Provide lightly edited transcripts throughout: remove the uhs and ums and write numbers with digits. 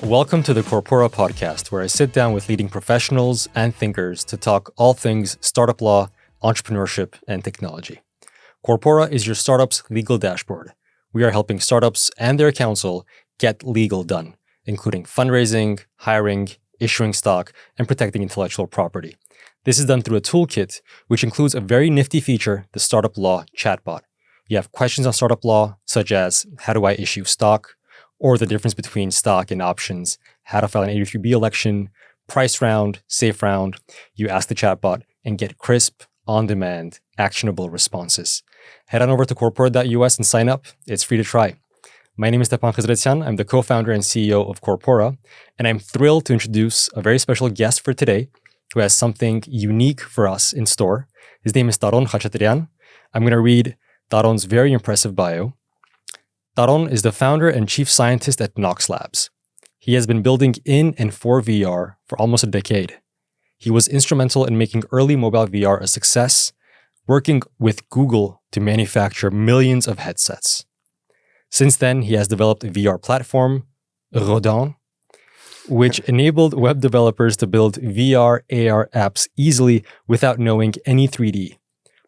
Welcome to the Corpora podcast, where I sit down with leading professionals and thinkers to talk all things startup law, entrepreneurship, and technology. Corpora is your startup's legal dashboard. We are helping startups and their counsel get legal done, including fundraising, hiring, issuing stock, and protecting intellectual property. This is done through a toolkit, which includes a very nifty feature, the Startup Law chatbot. You have questions on startup law, such as how do I issue stock, or the difference between stock and options, how to file an 83B election, price round, safe round. You ask the chatbot and get crisp, on-demand, actionable responses. Head on over to corpora.us and sign up. It's free to try. My name is Khachatryan. I'm the co-founder and CEO of Corpora, and I'm thrilled to introduce a very special guest for today who has something unique for us in store. His name is Taron Khachatryan. I'm going to read Taron's very impressive bio. Taron is the founder and chief scientist at Knoxlabs. He has been building in and for VR for almost a decade. He was instrumental in making early mobile VR a success, working with Google to manufacture millions of headsets. Since then, he has developed a VR platform, Rodin, which enabled web developers to build VR, AR apps easily without knowing any 3D.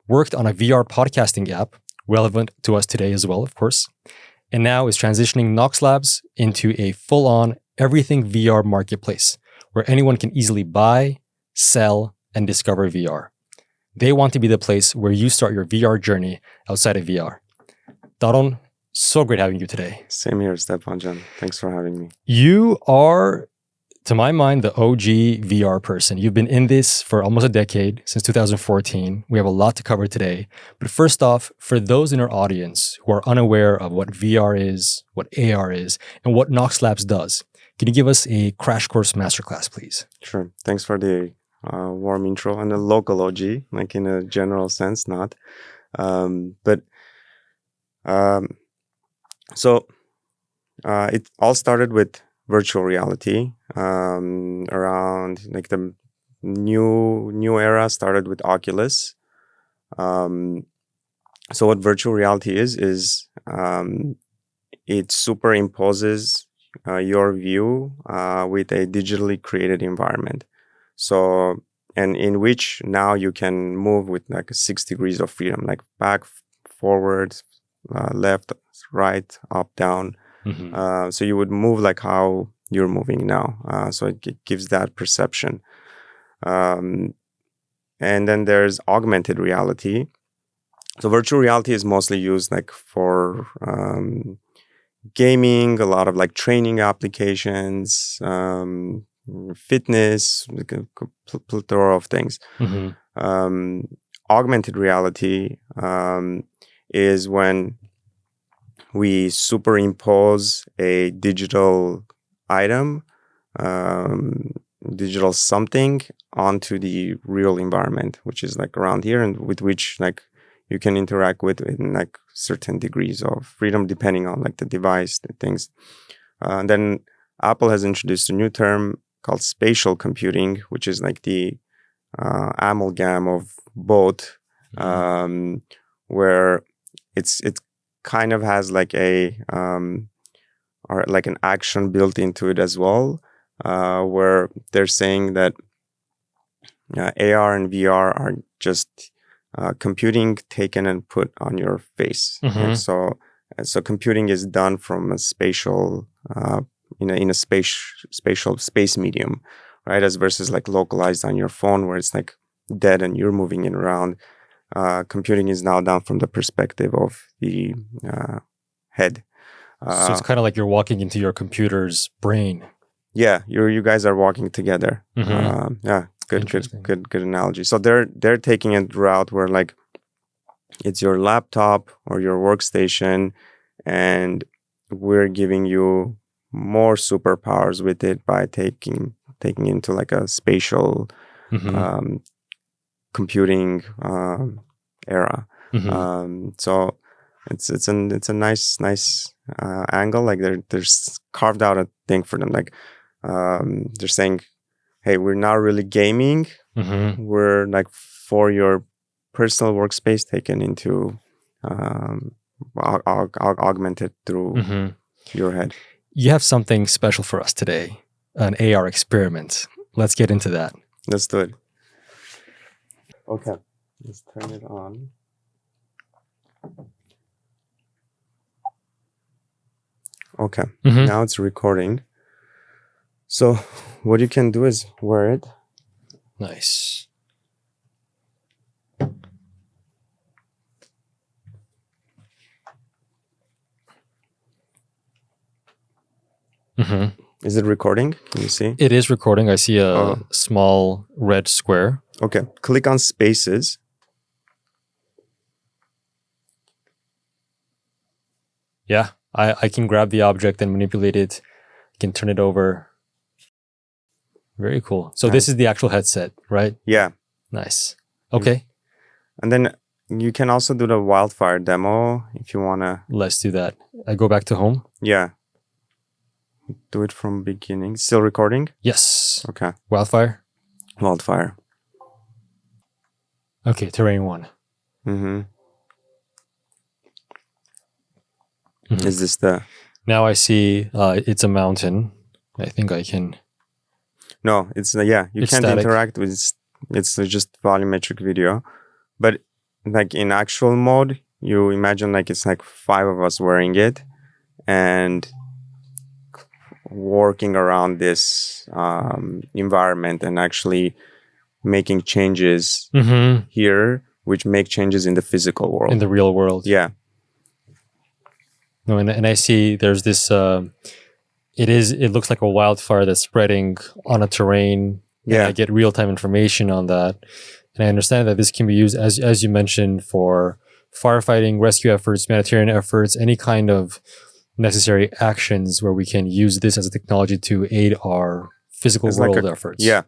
Worked on a VR podcasting app, relevant to us today as well, of course, and now is transitioning Knoxlabs into a full-on everything VR marketplace where anyone can easily buy, sell, and discover VR. They want to be the place where you start your VR journey outside of VR. Taron, so great having you today. Same here, Stepan. Thanks for having me. You are, to my mind, the OG VR person. You've been in this for almost a decade, since 2014. We have a lot to cover today. But first off, for those in our audience who are unaware of what VR is, what AR is, and what Knoxlabs does, can you give us a crash course masterclass, please? Sure. Thanks for the warm intro and the local OG, like in a general sense, not. So it all started with virtual reality. Around like the new era started with Oculus. So what virtual reality is it superimposes your view with a digitally created environment. So, and in which now you can move with like 6 degrees of freedom, like back, forward, left, right, up, down. Mm-hmm. So you would move like how you're moving now. So it gives that perception. And then there's augmented reality. So virtual reality is mostly used like for gaming, a lot of like training applications, fitness, like a plethora of things. Mm-hmm. Augmented reality is when we superimpose a digital item, digital something onto the real environment, which is like around here, and with which like you can interact with in like certain degrees of freedom depending on like the device, the things. And then Apple has introduced a new term called spatial computing, which is like the amalgam of both, where it kind of has like a or like an action built into it as well, where they're saying that AR and VR are just computing taken and put on your face. Mm-hmm. And so computing is done from a spatial in a spatial space medium, right? As versus like localized on your phone where it's like dead and you're moving it around. Computing is now done from the perspective of the head. So it's kind of like you're walking into your computer's brain. Yeah, you guys are walking together. Mm-hmm. Yeah, good analogy. So they're taking a route where like it's your laptop or your workstation, and we're giving you more superpowers with it by taking into like a spatial computing era. Mm-hmm. So it's a nice angle. Like there's carved out a thing for them. Like they're saying, hey, we're not really gaming. Mm-hmm. We're like for your personal workspace taken into augmented through your head. You have something special for us today, an AR experiment. Let's get into that. Let's do it. Okay, let's turn it on. Okay, now it's recording. So what you can do is wear it. Nice. Is it recording? Can you see? It is recording. I see a small red square. Okay, click on spaces. Yeah, I can grab the object and manipulate it. I can turn it over. Very cool. So this is the actual headset, right? Yeah. Nice. Okay. And then you can also do the wildfire demo if you want to. Let's do that. I go back to home. Yeah. Do it from beginning. Still recording? Yes. Okay. Wildfire. Okay, terrain 1. Is this the... Now I see it's a mountain. I think I can... No, it's you can't static. interact with it's just volumetric video. But like in actual mode, you imagine like it's like 5 of us wearing it and working around this environment and actually making changes here, which make changes in the physical world. In the real world. Yeah. No, and I see there's this... It looks like a wildfire that's spreading on a terrain. Yeah. And I get real-time information on that. And I understand that this can be used, as you mentioned, for firefighting, rescue efforts, humanitarian efforts, any kind of necessary actions where we can use this as a technology to aid our physical world efforts. Yeah.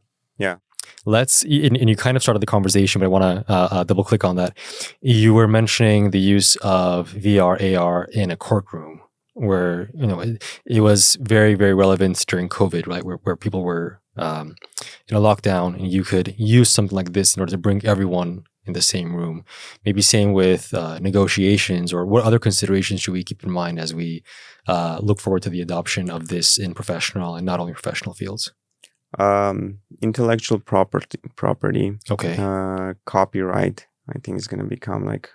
And you kind of started the conversation, but I want to double click on that. You were mentioning the use of VR, AR in a courtroom, where it was very, very relevant during COVID, right? Where people were in a lockdown, and you could use something like this in order to bring everyone in the same room. Maybe same with negotiations, or what other considerations should we keep in mind as we look forward to the adoption of this in professional and not only professional fields? Intellectual property. Okay. Copyright, I think, is going to become like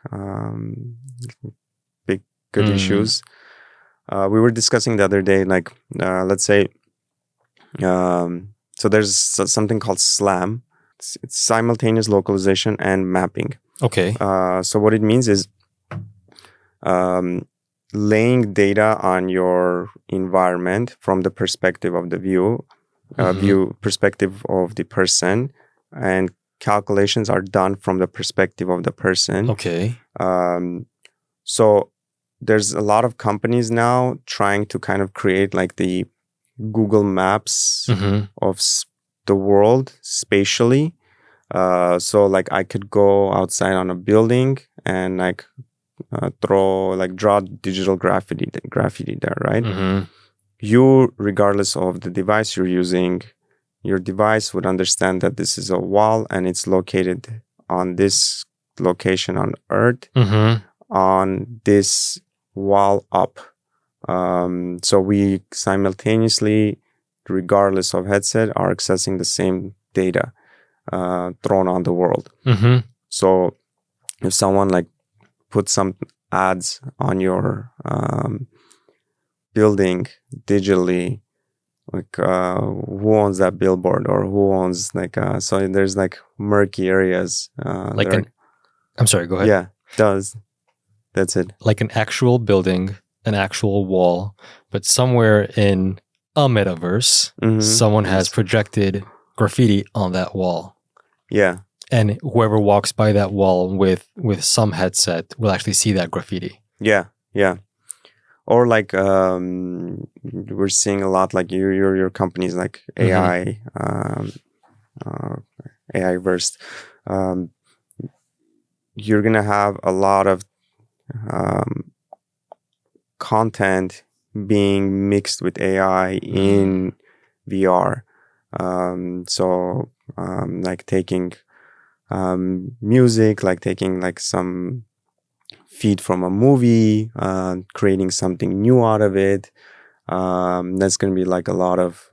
good issues. We were discussing the other day, like, let's say, so there's something called SLAM. It's simultaneous localization and mapping. Okay. So what it means is laying data on your environment from the perspective of the perspective of the person, and calculations are done from the perspective of the person. Okay. So there's a lot of companies now trying to kind of create like the Google Maps of the world spatially. So like I could go outside on a building and like draw digital graffiti there, right? You, regardless of the device you're using, your device would understand that this is a wall and it's located on this location on Earth, on this wall up. So we simultaneously, regardless of headset, are accessing the same data thrown on the world. So if someone like put some ads on your building digitally, like who owns that billboard, or who owns so there's like murky areas. I'm sorry, go ahead. Yeah, that's it. Like an actual building, an actual wall, but somewhere in a metaverse, someone has projected graffiti on that wall. Yeah. And whoever walks by that wall with some headset will actually see that graffiti. Yeah. Or like we're seeing a lot like your companies like AI, AI versed. You're gonna have a lot of content being mixed with AI in VR. So like taking music, like taking like some feed from a movie, creating something new out of it. That's going to be like a lot of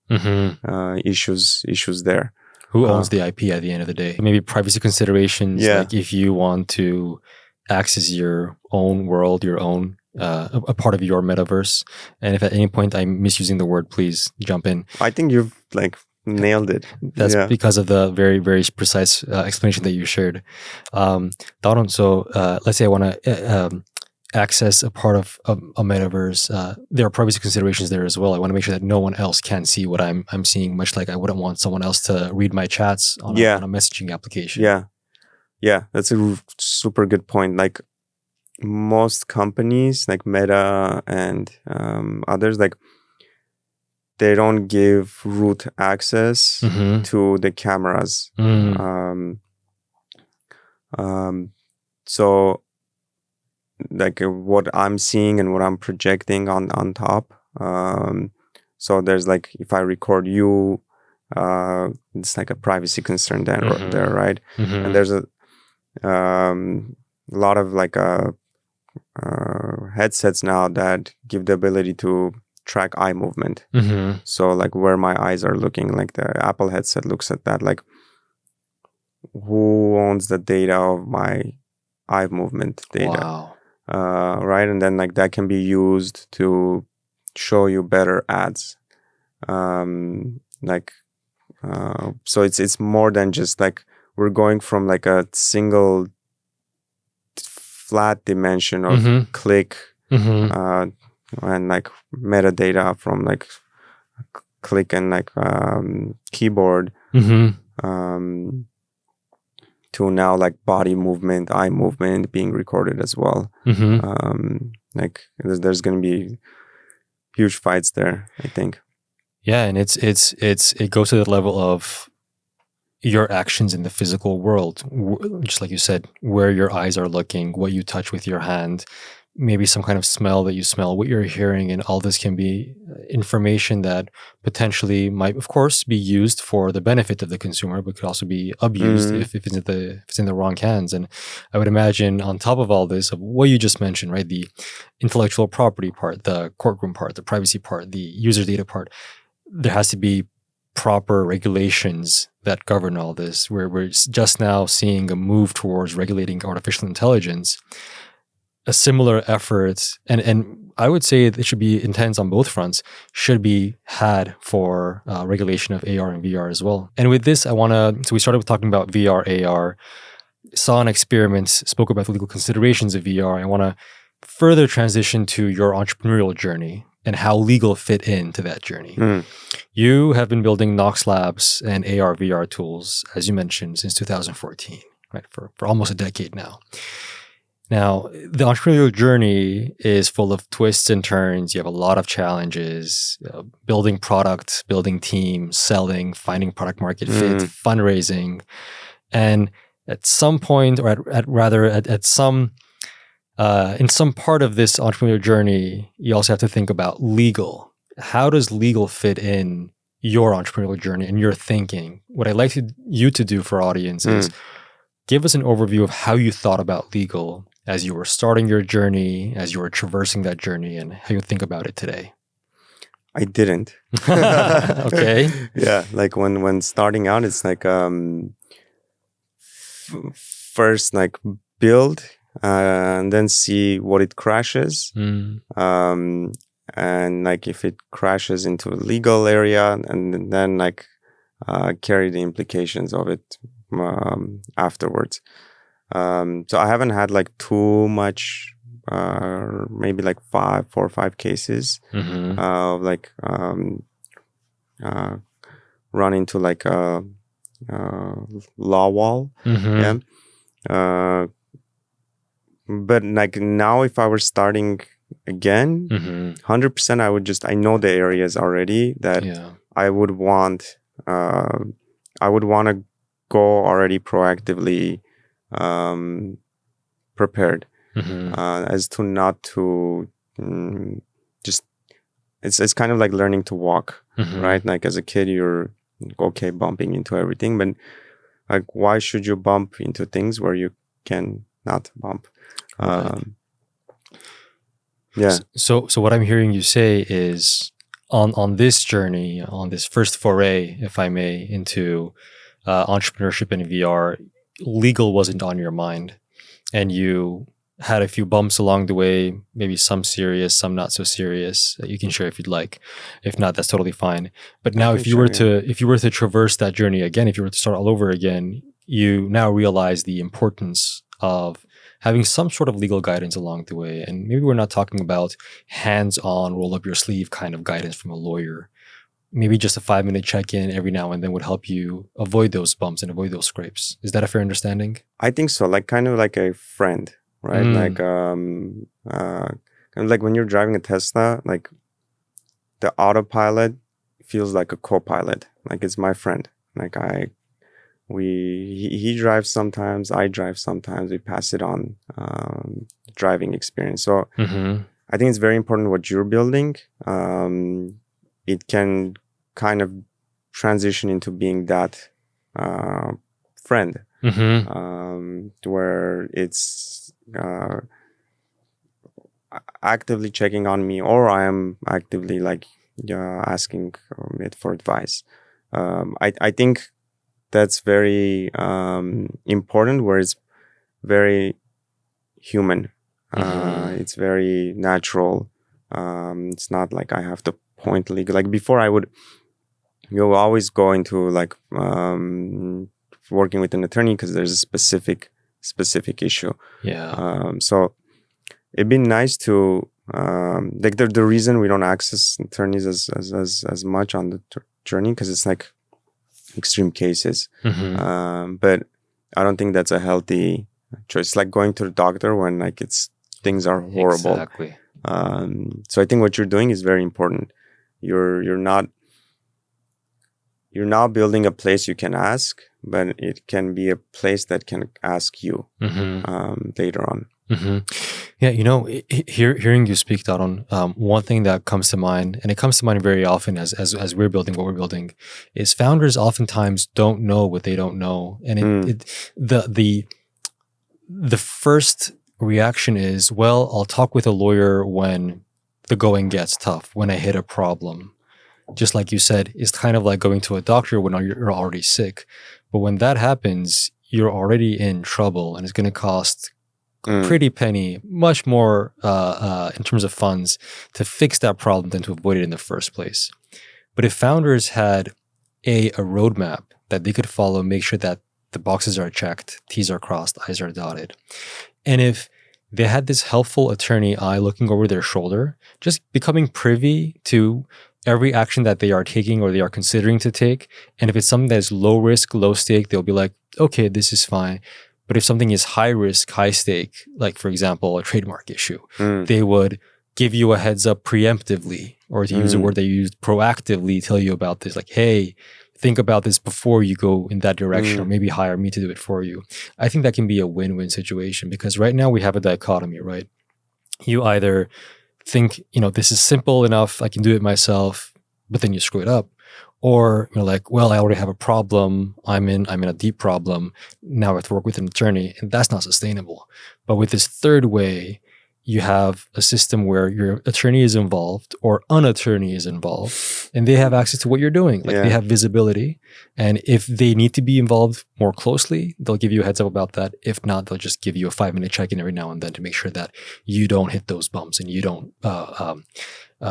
Mm-hmm. issues there. Who owns the IP at the end of the day? Maybe privacy considerations, like if you want to access your own world, your own a part of your metaverse. And if at any point I'm misusing the word, please jump in. I think you've like nailed it. That's because of the very, very precise explanation that you shared. Taron, so let's say I want to access a part of a metaverse. There are privacy considerations there as well. I want to make sure that no one else can see what I'm seeing, much like I wouldn't want someone else to read my chats on a messaging application. Yeah, that's a super good point. Like most companies like Meta and others, like they don't give root access to the cameras. So like what I'm seeing and what I'm projecting on top. So there's like, if I record you, it's like a privacy concern there, right? And there's a lot of like headsets now that give the ability to track eye movement. So like where my eyes are looking, like the Apple headset looks at that, like who owns the data of my eye movement data. Wow. Right, and then like that can be used to show you better ads. So it's more than just like we're going from like a single flat dimension of click and like metadata from like click and like keyboard to now like body movement, eye movement being recorded as well. Like there's going to be huge fights there, I think. Yeah, and it goes to the level of your actions in the physical world, just like you said, where your eyes are looking, what you touch with your hand, maybe some kind of smell that you smell, what you're hearing, and all this can be information that potentially might, of course, be used for the benefit of the consumer, but could also be abused if it's in the wrong hands. And I would imagine on top of all this, of what you just mentioned, right, the intellectual property part, the courtroom part, the privacy part, the user data part, there has to be proper regulations that govern all this. We're just now seeing a move towards regulating artificial intelligence. A similar effort, and I would say it should be intense on both fronts, should be had for regulation of AR and VR as well. And with this, so we started with talking about VR, AR, saw an experiment, spoke about the legal considerations of VR. I want to further transition to your entrepreneurial journey and how legal fit into that journey. You have been building Knoxlabs and AR, VR tools, as you mentioned, since 2014, right? For almost a decade now. Now, the entrepreneurial journey is full of twists and turns. You have a lot of challenges, building product, building teams, selling, finding product market fit, fundraising. And at some point, or in some part of this entrepreneurial journey, you also have to think about legal. How does legal fit in your entrepreneurial journey and your thinking? What I'd like you to do for our audience is give us an overview of how you thought about legal as you were starting your journey, as you were traversing that journey, and how you think about it today. I didn't. Okay. Yeah, like when starting out, it's like first like build and then see what it crashes. And like if it crashes into a legal area, and then like carry the implications of it afterwards. So I haven't had like too much, maybe like 4 or 5 cases of like run into like a law wall. But like now, if I were starting again, 100%, I know the areas already that I would want. I would want to go already proactively prepared, as to not to just. It's kind of like learning to walk, right? Like as a kid, you're okay bumping into everything, but like why should you bump into things where you can not bump? Right. Yeah. So what I'm hearing you say is on this journey, on this first foray, if I may, into entrepreneurship in VR, legal wasn't on your mind, and you had a few bumps along the way, maybe some serious, some not so serious. You can share if you'd like. If not, that's totally fine. But now, if you were to traverse that journey again, if you were to start all over again, you now realize the importance of having some sort of legal guidance along the way. And maybe we're not talking about hands-on, roll up your sleeve kind of guidance from a lawyer. Maybe just a 5-minute check-in every now and then would help you avoid those bumps and avoid those scrapes. Is that a fair understanding? I think so. Like kind of like a friend, right? Like kind of like when you're driving a Tesla, like the autopilot feels like a co-pilot. Like it's my friend. Like he drives sometimes, I drive sometimes. We pass it on driving experience. So I think it's very important what you're building. It can kind of transition into being that friend, where it's actively checking on me, or I am actively like asking it for advice. I think that's very important, where it's very human. It's very natural. It's not like I have to point legal. Like before, you always go into like working with an attorney because there's a specific issue. Yeah. So it'd be nice to like the reason we don't access attorneys as much on the journey, because it's like extreme cases. But I don't think that's a healthy choice. It's like going to the doctor when like things are horrible. Exactly. So I think what you're doing is very important. You're not building a place you can ask, but it can be a place that can ask you later on. Yeah, hearing you speak, Taron, one thing that comes to mind, and it comes to mind very often as we're building what we're building, is founders oftentimes don't know what they don't know, and the first reaction is, well, I'll talk with a lawyer when the going gets tough, when I hit a problem. Just like you said, it's kind of like going to a doctor when you're already sick. But when that happens, you're already in trouble, and it's going to cost a pretty penny, much more in terms of funds, to fix that problem than to avoid it in the first place. But if founders had a roadmap that they could follow, make sure that the boxes are checked, T's are crossed, I's are dotted, and if they had this helpful attorney eye looking over their shoulder, just becoming privy to every action that they are taking or they are considering to take. And if it's something that is low risk, low stake, they'll be like, okay, this is fine. But if something is high risk, high stake, like for example, a trademark issue, they would give you a heads up preemptively, or to use a word they used, proactively, tell you about this. Like, hey, think about this before you go in that direction, or maybe hire me to do it for you. I think that can be a win-win situation, because right now we have a dichotomy, right? You either think, this is simple enough, I can do it myself, but then you screw it up. Or you're like, well, I already have a problem. I'm in a deep problem. Now I have to work with an attorney, and that's not sustainable. But with this third way, you have a system where your attorney is involved or an attorney is involved, and they have access to what you're doing. Like they have visibility. And if they need to be involved more closely, they'll give you a heads up about that. If not, they'll just give you a 5-minute check-in every now and then to make sure that you don't hit those bumps and you don't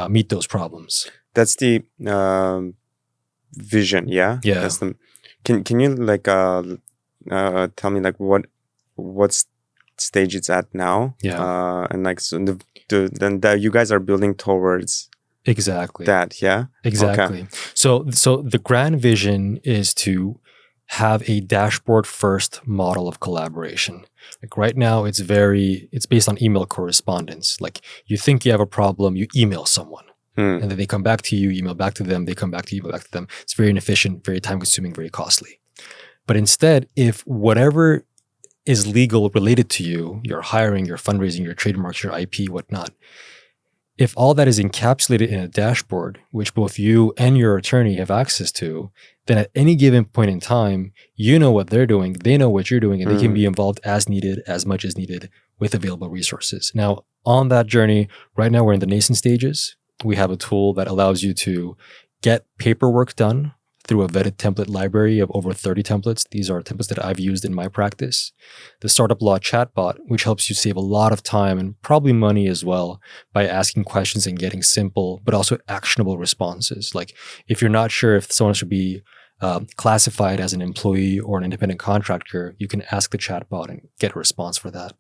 meet those problems. That's the vision, yeah? Yeah. That's can you like tell me like what stage it's at now? Yeah. And like so then that you guys are building towards exactly that, yeah? Exactly. Okay. So the grand vision is to have a dashboard first model of collaboration. Like right now it's based on email correspondence. Like you think you have a problem, you email someone. And then they come back to you, email back to them, they come back to you, email back to them. It's very inefficient, very time consuming, very costly. But instead, if whatever is legal related to you, your hiring, your fundraising, your trademarks, your IP, whatnot, if all that is encapsulated in a dashboard, which both you and your attorney have access to, then at any given point in time, you know what they're doing, they know what you're doing, and they can be involved as needed, as much as needed, with available resources. Now, on that journey, right now we're in the nascent stages. We have a tool that allows you to get paperwork done through a vetted template library of over 30 templates. These are templates that I've used in my practice. The Startup Law chatbot, which helps you save a lot of time and probably money as well by asking questions and getting simple but also actionable responses. Like if you're not sure if someone should be classified as an employee or an independent contractor, you can ask the chatbot and get a response for that.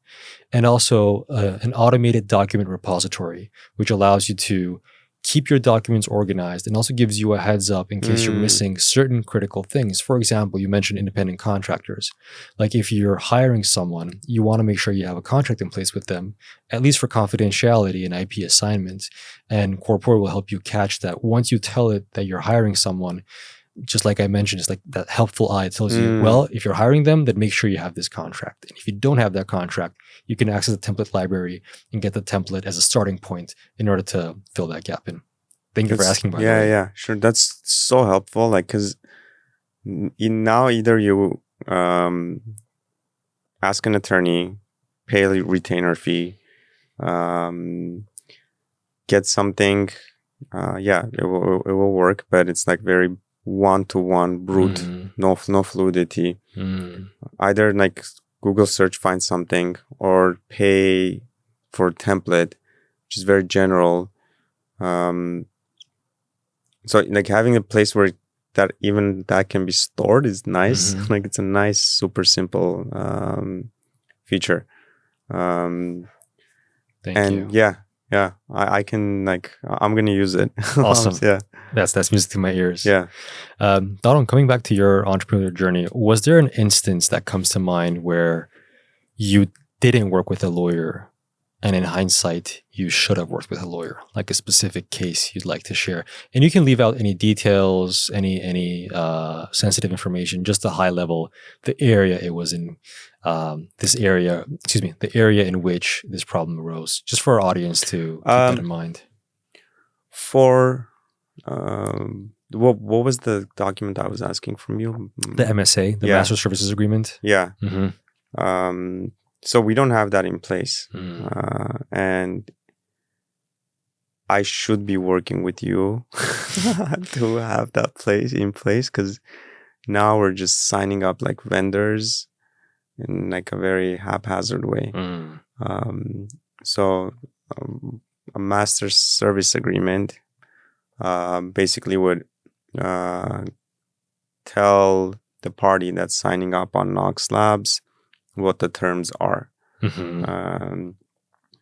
And also an automated document repository, which allows you to keep your documents organized and also gives you a heads up in case you're missing certain critical things. For example, you mentioned independent contractors. Like if you're hiring someone, you want to make sure you have a contract in place with them, at least for confidentiality and IP assignments. And Corpora will help you catch that. Once you tell it that you're hiring someone, just like I mentioned, it's like that helpful eye. It tells you, well, if you're hiring them, then make sure you have this contract. And if you don't have that contract, you can access the template library and get the template as a starting point in order to fill that gap in. Thank you for asking, by the way. Yeah, sure. That's so helpful. Like, because now either you ask an attorney, pay a retainer fee, get something. It will work, but it's like very one-to-one brute, no fluidity. Either like Google search find something or pay for a template, which is very general. So like having a place where that even that can be stored is nice. Like it's a nice, super simple feature. Thank you. Yeah, I can like I'm gonna use it. Awesome. Yeah, that's music to my ears. Yeah. Taron, coming back to your entrepreneurial journey, was there an instance that comes to mind where you didn't work with a lawyer, and in hindsight, you should have worked with a lawyer? Like a specific case you'd like to share, and you can leave out any details, any sensitive information, just the high level, the area it was in. The area in which this problem arose, just for our audience to keep that in mind. For what was the document I was asking from you? The MSA, the Master Services Agreement. Yeah. So we don't have that in place, and I should be working with you to have that in place, because now we're just signing up like vendors in like a very haphazard way. So a master service agreement basically would tell the party that's signing up on Knoxlabs what the terms are.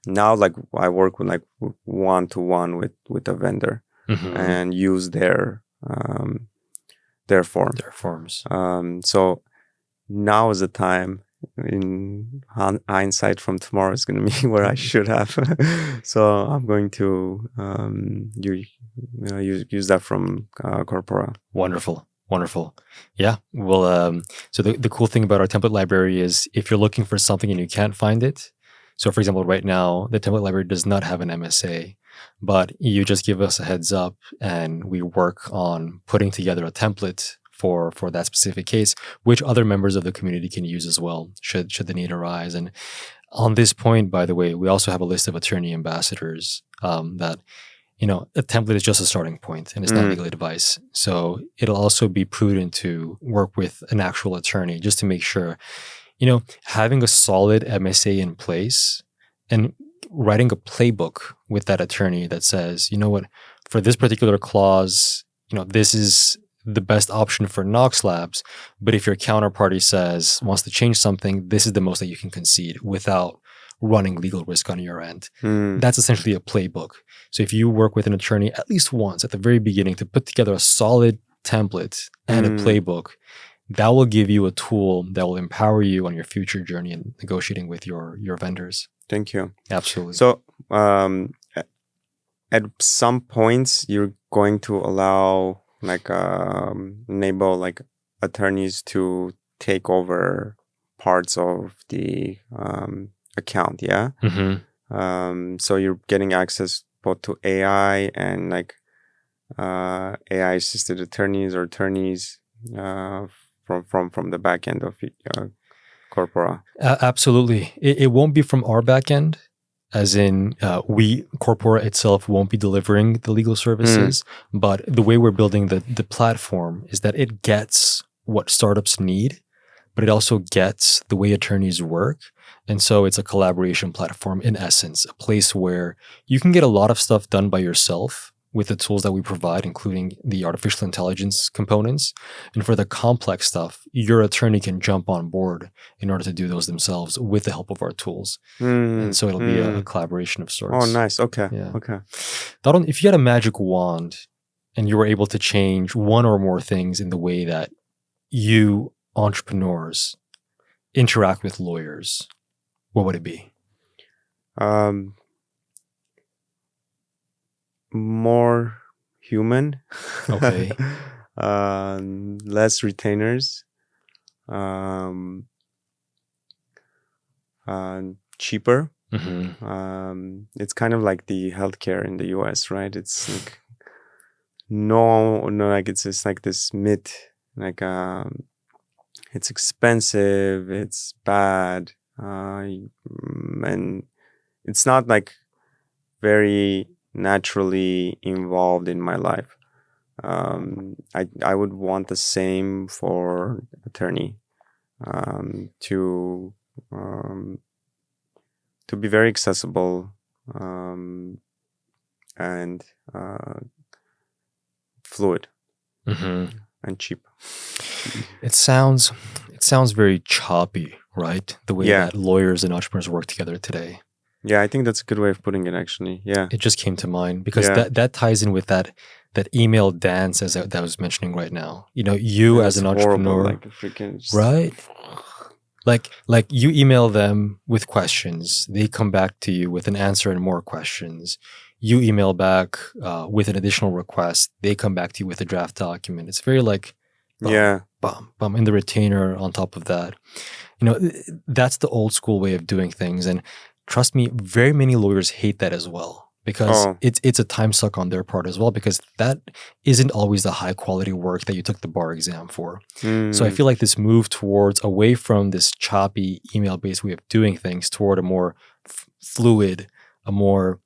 Now, like I work with like one-to-one with a vendor and use their form. Their forms. So now is the time. In hindsight, from tomorrow is going to be where I should have. So I'm going to use that from Corpora. Wonderful. Yeah. Well, so the cool thing about our template library is if you're looking for something and you can't find it. So for example, right now, the template library does not have an MSA, but you just give us a heads up and we work on putting together a template for that specific case, which other members of the community can use as well, should the need arise. And on this point, by the way, we also have a list of attorney ambassadors that, a template is just a starting point and it's not legal advice. So it'll also be prudent to work with an actual attorney just to make sure, having a solid MSA in place and writing a playbook with that attorney that says, for this particular clause, this is the best option for Knoxlabs, but if your counterparty wants to change something, this is the most that you can concede without running legal risk on your end. That's essentially a playbook. So if you work with an attorney at least once at the very beginning to put together a solid template and a playbook, that will give you a tool that will empower you on your future journey in negotiating with your vendors. Thank you. Absolutely. So at some points, you're going to allow enable like attorneys to take over parts of the account, yeah? So you're getting access both to AI and like AI assisted attorneys or attorneys from the back end of Corpora. Absolutely. It won't be from our back end. as in Corpora itself won't be delivering the legal services, but the way we're building the platform is that it gets what startups need, but it also gets the way attorneys work. And so it's a collaboration platform in essence, a place where you can get a lot of stuff done by yourself with the tools that we provide, including the artificial intelligence components. And for the complex stuff, your attorney can jump on board in order to do those themselves with the help of our tools. And so it'll be a collaboration of sorts. Oh, nice. Okay. Yeah. Okay. Taron, if you had a magic wand and you were able to change one or more things in the way that you entrepreneurs interact with lawyers, what would it be? More human. Okay. Less retainers. Cheaper. It's kind of like the healthcare in the US, right? It's like like it's just like this myth, like it's expensive, it's bad, and it's not like very naturally involved in my life. I would want the same for attorney, to be very accessible, and fluid, and cheap. It sounds very choppy, right? The way that lawyers and entrepreneurs work together today. Yeah, I think that's a good way of putting it, actually. Yeah. It just came to mind because that ties in with that email dance as I was mentioning right now. You know, you as an entrepreneur, horrible, like freaking right? Like you email them with questions, they come back to you with an answer and more questions. You email back with an additional request, they come back to you with a draft document. It's very like bum, and the retainer on top of that. You know, that's the old school way of doing things, and trust me, very many lawyers hate that as well because it's a time suck on their part as well, because that isn't always the high quality work that you took the bar exam for. So I feel like this move towards away from this choppy email based way of doing things toward a more fluid, a more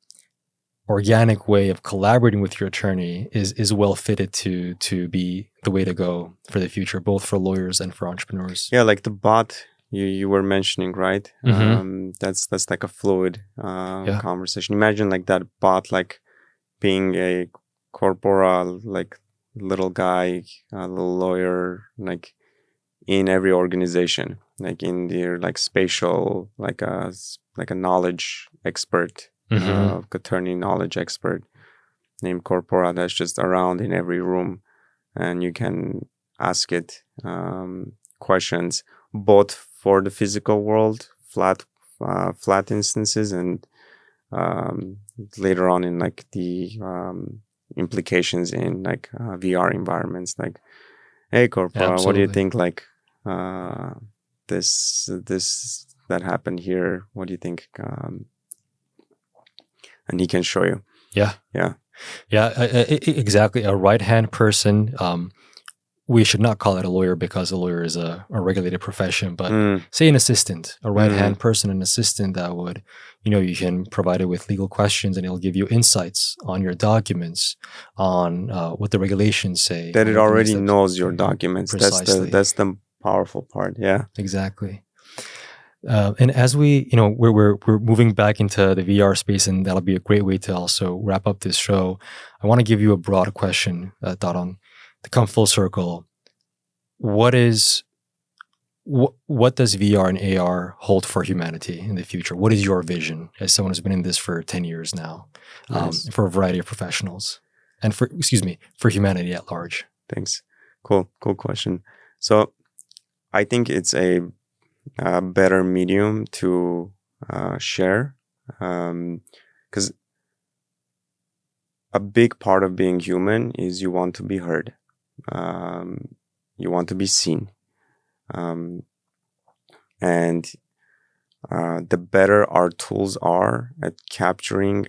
organic way of collaborating with your attorney is well fitted to be the way to go for the future, both for lawyers and for entrepreneurs. Yeah, like the bot you were mentioning, right? That's like a fluid conversation. Imagine like that bot like being a corpora, like little guy, a little lawyer, like in every organization, like in their like spatial, like a knowledge expert, attorney knowledge expert named Corpora that's just around in every room, and you can ask it questions both for the physical world, flat instances, and later on in like the implications in like VR environments. Like, hey Corpora, what do you think? Like this that happened here. What do you think? And he can show you. Yeah. Exactly. A right-hand person. We should not call it a lawyer because a lawyer is a regulated profession, but say an assistant, a right-hand person, an assistant that would, you can provide it with legal questions and it'll give you insights on your documents, on what the regulations say. That it already knows your documents. Precisely. That's the powerful part. Yeah. Exactly. And as we, we're moving back into the VR space, and that'll be a great way to also wrap up this show. I want to give you a broad question, Taron, to come full circle. What does VR and AR hold for humanity in the future? What is your vision as someone who's been in this for 10 years now, for a variety of professionals, and for humanity at large? Thanks. Cool question. So I think it's a better medium to share, because a big part of being human is you want to be heard, you want to be seen, and the better our tools are at capturing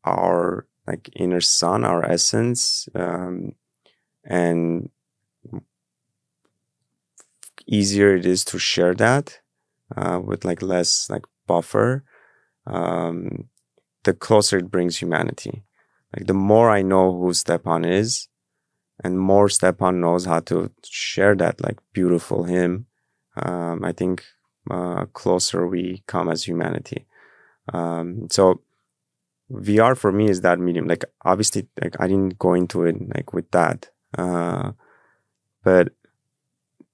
our like inner sun, our essence, and easier it is to share that with like less like buffer, the closer it brings humanity. Like the more I know who Stepan is, and more Stepan knows how to share that like beautiful hymn, I think closer we come as humanity. So VR for me is that medium. Like obviously, like I didn't go into it like with that, but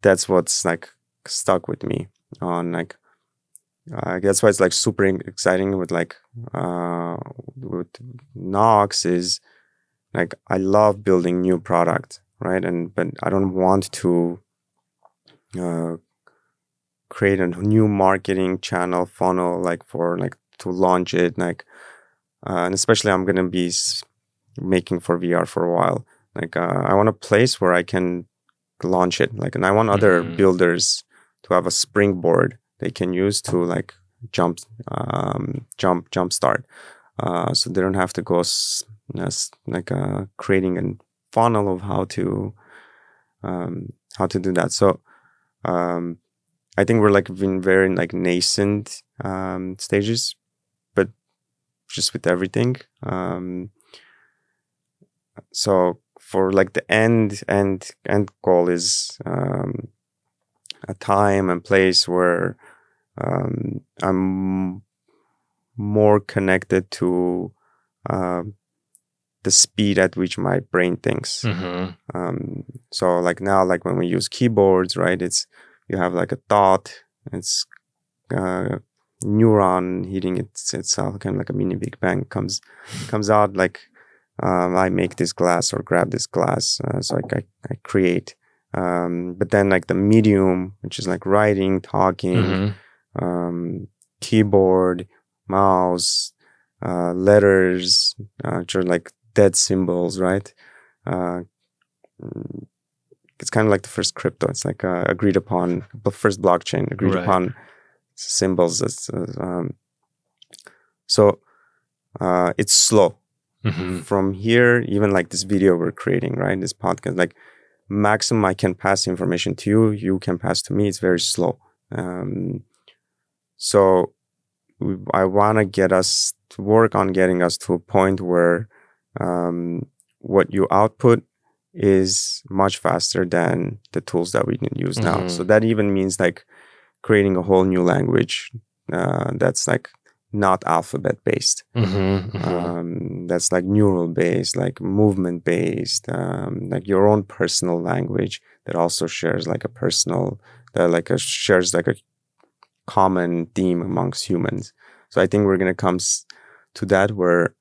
that's what's like stuck with me on like. That's why it's like super exciting with like with Knox is like I love building new product, right? But I don't want to create a new marketing channel funnel like for like to launch it like and especially I'm gonna be making for VR for a while. Like I want a place where I can launch it. Like, and I want other builders to have a springboard they can use to like jump start. So they don't have to go creating a funnel of how to do that. So I think we're like in very like nascent stages, but just with everything. So for like the end goal is a time and place where I'm more connected to the speed at which my brain thinks. So like now, like when we use keyboards, right? You have like a thought. It's neuron hitting itself, kind of like a mini Big Bang comes out like I make this glass or grab this glass. So I create. But then like the medium, which is like writing, talking, keyboard, mouse, letters, which are like dead symbols, right? It's kind of like the first crypto. It's like agreed upon, the first blockchain, agreed upon symbols. So it's slow. From here, even like this video we're creating, right? This podcast, like maximum I can pass information to you, you can pass to me. It's very slow. So I want to get us to work on getting us to a point where what you output is much faster than the tools that we can use now. So that even means like creating a whole new language that's like not alphabet based. That's like neural based, like movement based, like your own personal language that also shares like a personal, shares like a common theme amongst humans. So I think we're going to come to that where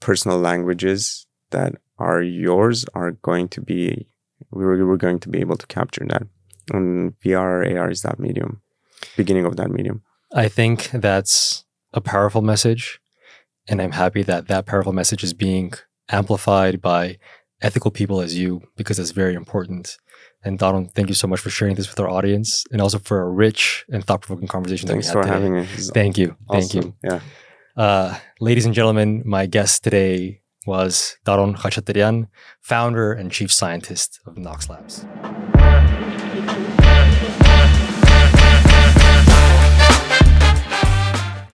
personal languages that are yours are going to be, we're going to be able to capture that. And VR, AR is that medium, beginning of that medium. I think that's a powerful message. And I'm happy that that powerful message is being amplified by ethical people as you, because it's very important. And Taron, thank you so much for sharing this with our audience and also for a rich and thought-provoking conversation Thanks that we had for today. having me. Thank you. Awesome. Thank you. Yeah. Ladies and gentlemen, my guest today was Taron Khachatryan, founder and chief scientist of Knoxlabs.